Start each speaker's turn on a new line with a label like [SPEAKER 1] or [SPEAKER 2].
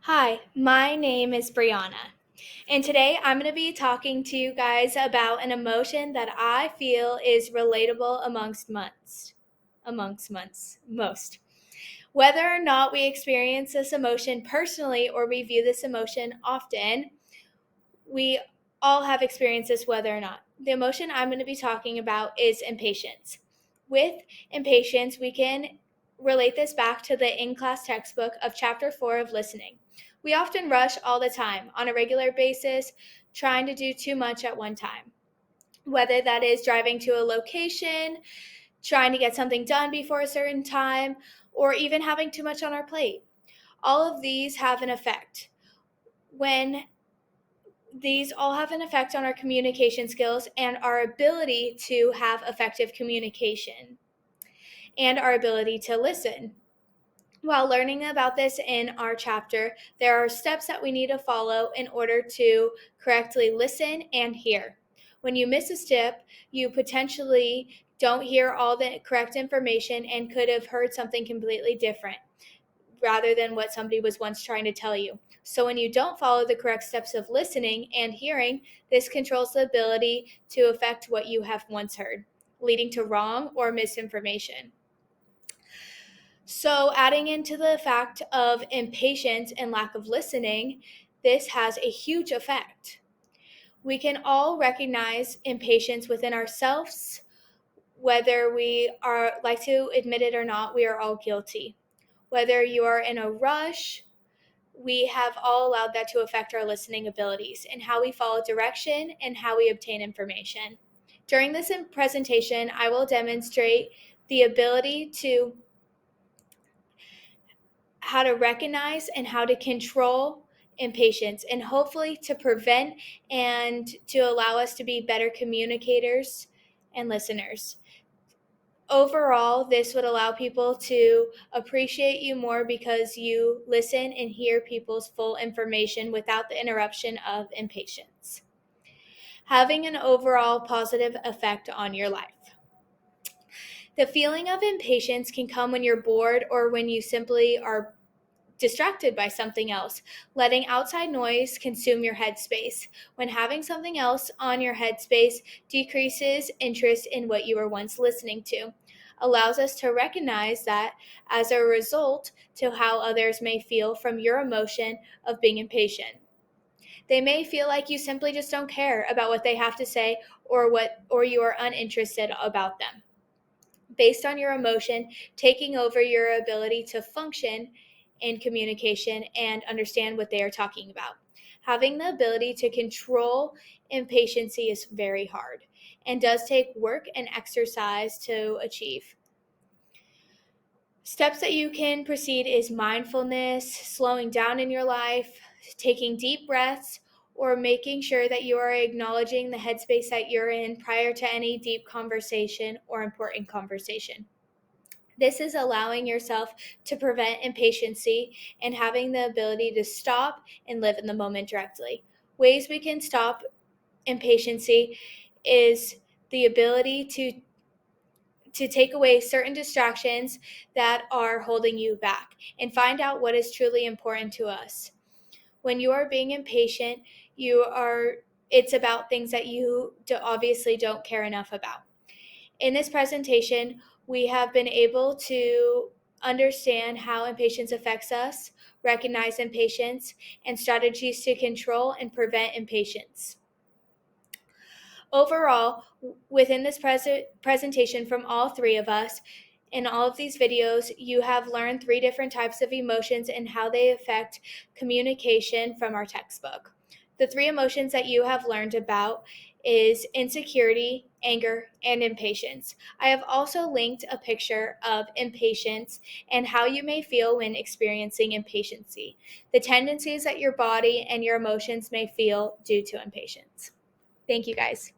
[SPEAKER 1] Hi, my name is Brianna, and today I'm going to be talking to you guys about an emotion that I feel is relatable most. Whether or not we experience this emotion personally or we view this emotion often, we all have experienced this whether or not. The emotion I'm going to be talking about is impatience. With impatience, we can relate this back to the in class textbook of Chapter 4 of listening. We often rush all the time on a regular basis, trying to do too much at one time. Whether that is driving to a location, trying to get something done before a certain time, or even having too much on our plate. All of these have an effect. When these all have an effect on our communication skills and our ability to have effective communication and our ability to listen. While learning about this in our chapter, there are steps that we need to follow in order to correctly listen and hear. When you miss a step, you potentially don't hear all the correct information and could have heard something completely different rather than what somebody was once trying to tell you. So when you don't follow the correct steps of listening and hearing, this controls the ability to affect what you have once heard, leading to wrong or misinformation. So, adding into the fact of impatience and lack of listening, this has a huge effect. We can all recognize impatience within ourselves, whether we are like to admit it or not, we are all guilty. Whether you are in a rush, we have all allowed that to affect our listening abilities and how we follow direction and how we obtain information. During this presentation, I will demonstrate the ability to how to recognize and how to control impatience and hopefully to prevent and to allow us to be better communicators and listeners. Overall, this would allow people to appreciate you more because you listen and hear people's full information without the interruption of impatience, having an overall positive effect on your life. The feeling of impatience can come when you're bored or when you simply are distracted by something else, letting outside noise consume your headspace. When having something else on your headspace decreases interest in what you were once listening to, allows us to recognize that as a result to how others may feel from your emotion of being impatient. They may feel like you simply just don't care about what they have to say or you are uninterested about them. Based on your emotion taking over your ability to function in communication and understand what they are talking about. Having the ability to control impatience is very hard and does take work and exercise to achieve. Steps that you can proceed is mindfulness, slowing down in your life, taking deep breaths, or making sure that you are acknowledging the headspace that you're in prior to any deep conversation or important conversation. This is allowing yourself to prevent impatience and having the ability to stop and live in the moment directly. Ways we can stop impatience is the ability to take away certain distractions that are holding you back and find out what is truly important to us. When you are being impatient, it's about things that you obviously don't care enough about. In this presentation, we have been able to understand how impatience affects us, recognize impatience, and strategies to control and prevent impatience. Overall, within this presentation from all three of us, in all of these videos, you have learned 3 different types of emotions and how they affect communication from our textbook. The 3 emotions that you have learned about is insecurity, anger, and impatience. I have also linked a picture of impatience and how you may feel when experiencing impatience, the tendencies that your body and your emotions may feel due to impatience. Thank you guys.